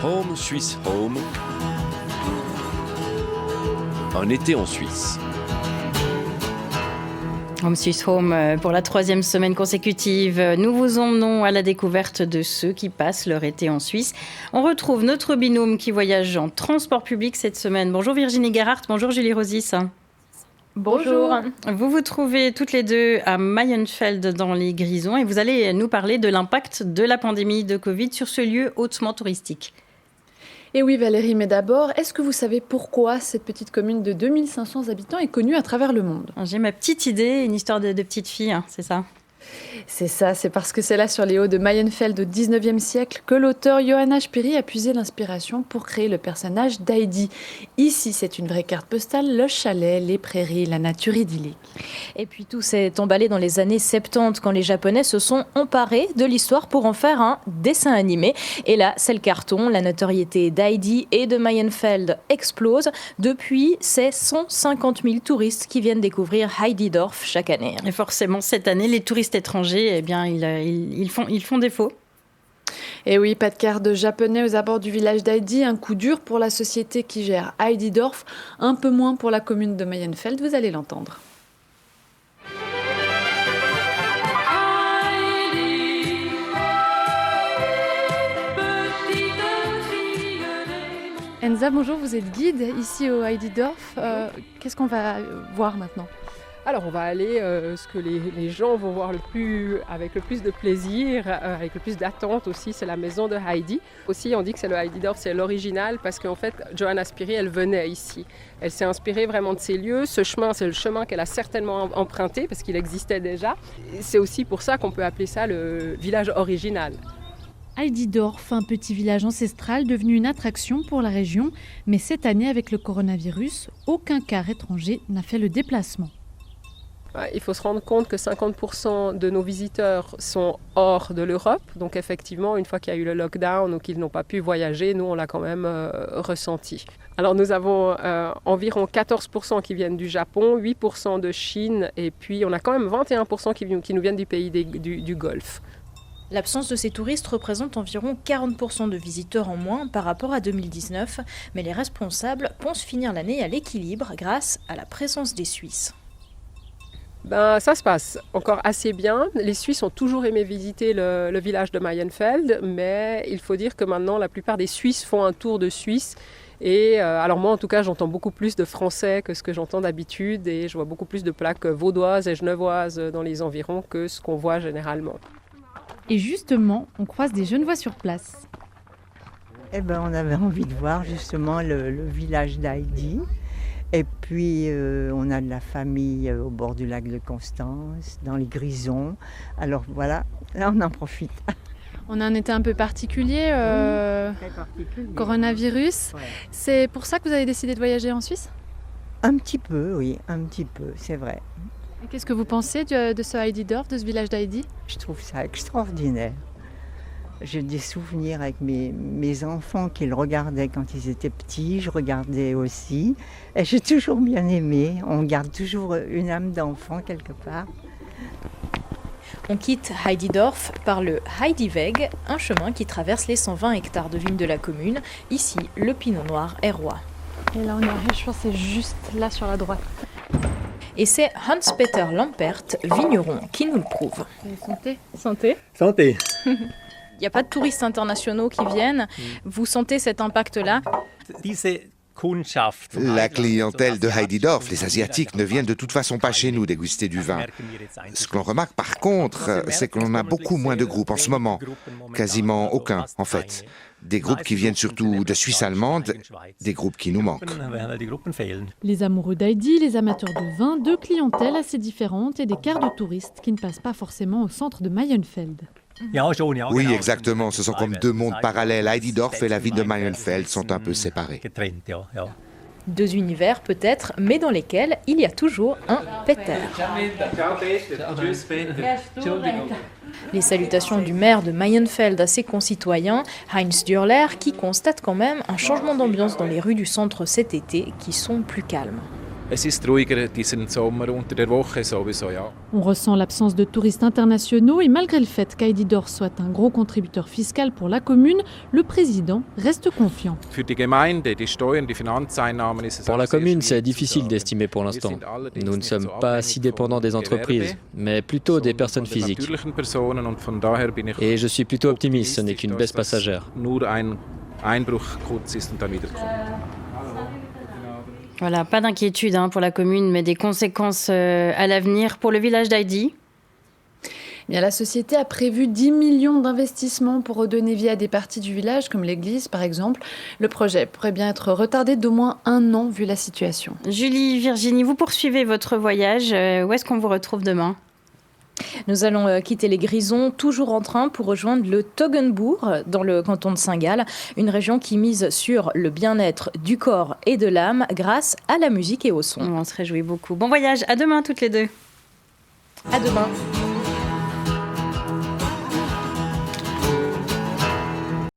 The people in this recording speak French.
Home, Swiss Home. Un été en Suisse. Home Swiss Home pour la 3e semaine consécutive. Nous vous emmenons à la découverte de ceux qui passent leur été en Suisse. On retrouve notre binôme qui voyage en transport public cette semaine. Bonjour Virginie Gerhardt, bonjour Julie Rosis. Bonjour. Vous vous trouvez toutes les deux à Mayenfeld dans les Grisons et vous allez nous parler de l'impact de la pandémie de Covid sur ce lieu hautement touristique. Et oui Valérie, mais d'abord, est-ce que vous savez pourquoi cette petite commune de 2500 habitants est connue à travers le monde ? J'ai ma petite idée, une histoire de petite fille, c'est ça ? C'est ça, c'est parce que c'est là sur les hauts de Mayenfeld au 19e siècle que l'auteur Johanna Spyri a puisé l'inspiration pour créer le personnage d'Heidi. Ici, c'est une vraie carte postale, le chalet, les prairies, la nature idyllique. Et puis tout s'est emballé dans les années 70 quand les Japonais se sont emparés de l'histoire pour en faire un dessin animé. Et là, c'est le carton, la notoriété d'Heidi et de Mayenfeld explose. Depuis, c'est 150 000 touristes qui viennent découvrir Heididorf chaque année. Et forcément, cette année, les touristes étrangers, eh bien, ils font défaut. Et oui, pas de quart de japonais aux abords du village d'Heidi, un coup dur pour la société qui gère Heididorf, un peu moins pour la commune de Mayenfeld, vous allez l'entendre. Enza, bonjour, vous êtes guide ici au Heididorf. Qu'est-ce qu'on va voir maintenant ? Alors on va aller ce que les gens vont voir avec le plus de plaisir, avec le plus d'attente aussi, c'est la maison de Heidi. Aussi on dit que c'est le Heididorf, c'est l'original parce qu'en fait Johanna Spyri elle venait ici. Elle s'est inspirée vraiment de ces lieux. Ce chemin c'est le chemin qu'elle a certainement emprunté parce qu'il existait déjà. C'est aussi pour ça qu'on peut appeler ça le village original. Heididorf, un petit village ancestral devenu une attraction pour la région. Mais cette année avec le coronavirus, aucun car étranger n'a fait le déplacement. Il faut se rendre compte que 50% de nos visiteurs sont hors de l'Europe. Donc effectivement, une fois qu'il y a eu le lockdown ou qu'ils n'ont pas pu voyager, nous, on l'a quand même ressenti. Alors nous avons environ 14% qui viennent du Japon, 8% de Chine et puis on a quand même 21% qui nous viennent du pays du Golfe. L'absence de ces touristes représente environ 40% de visiteurs en moins par rapport à 2019. Mais les responsables pensent finir l'année à l'équilibre grâce à la présence des Suisses. Ça se passe encore assez bien. Les Suisses ont toujours aimé visiter le village de Mayenfeld, mais il faut dire que maintenant la plupart des Suisses font un tour de Suisse. Et alors moi en tout cas j'entends beaucoup plus de français que ce que j'entends d'habitude et je vois beaucoup plus de plaques vaudoises et genevoises dans les environs que ce qu'on voit généralement. Et justement, on croise des Genevois sur place. On avait envie de voir justement le village d'Heidi. Et puis, on a de la famille au bord du lac de Constance, dans les Grisons. Alors voilà, là on en profite. On a un été un peu particulier, coronavirus. Ouais. C'est pour ça que vous avez décidé de voyager en Suisse ? Un petit peu, oui, un petit peu, c'est vrai. Et qu'est-ce que vous pensez de ce Heididorf, de ce village d'Heidi ? Je trouve ça extraordinaire. J'ai des souvenirs avec mes enfants qui le regardaient quand ils étaient petits, je regardais aussi. Et j'ai toujours bien aimé, on garde toujours une âme d'enfant quelque part. On quitte Heididorf par le Heidiveg, un chemin qui traverse les 120 hectares de vignes de la commune. Ici, le pinot noir est roi. Et là on arrive, je pense que c'est juste là sur la droite. Et c'est Hans-Peter Lampert, vigneron, qui nous le prouve. Santé. Santé. Santé. Il n'y a pas de touristes internationaux qui viennent. Vous sentez cet impact-là ? La clientèle de Heididorf, les Asiatiques, ne viennent de toute façon pas chez nous déguster du vin. Ce que l'on remarque par contre, c'est que l'on a beaucoup moins de groupes en ce moment. Quasiment aucun, en fait. Des groupes qui viennent surtout de Suisse allemande, des groupes qui nous manquent. Les amoureux d'Heidi, les amateurs de vin, deux clientèles assez différentes et des quarts de touristes qui ne passent pas forcément au centre de Mayenfeld. Oui, exactement. Ce sont comme deux mondes parallèles. Heididorf et la ville de Mayenfeld sont un peu séparés. Deux univers peut-être, mais dans lesquels il y a toujours un Peter. Les salutations du maire de Mayenfeld à ses concitoyens, Heinz Dürler, qui constate quand même un changement d'ambiance dans les rues du centre cet été qui sont plus calmes. On ressent l'absence de touristes internationaux et malgré le fait qu'Heidi Dorf soit un gros contributeur fiscal pour la commune, le président reste confiant. Pour la commune, c'est difficile d'estimer pour l'instant. Nous ne sommes pas si dépendants des entreprises, mais plutôt des personnes physiques. Et je suis plutôt optimiste, ce n'est qu'une baisse passagère. Voilà, pas d'inquiétude pour la commune, mais des conséquences à l'avenir pour le village d'Heidi. Bien, la société a prévu 10 millions d'investissements pour redonner vie à des parties du village, comme l'église par exemple. Le projet pourrait bien être retardé d'au moins 1 an vu la situation. Julie, Virginie, vous poursuivez votre voyage. Où est-ce qu'on vous retrouve demain ? Nous allons quitter les Grisons, toujours en train, pour rejoindre le Toggenbourg, dans le canton de Saint-Gall, une région qui mise sur le bien-être du corps et de l'âme grâce à la musique et au son. On se réjouit beaucoup. Bon voyage, à demain toutes les deux. À demain.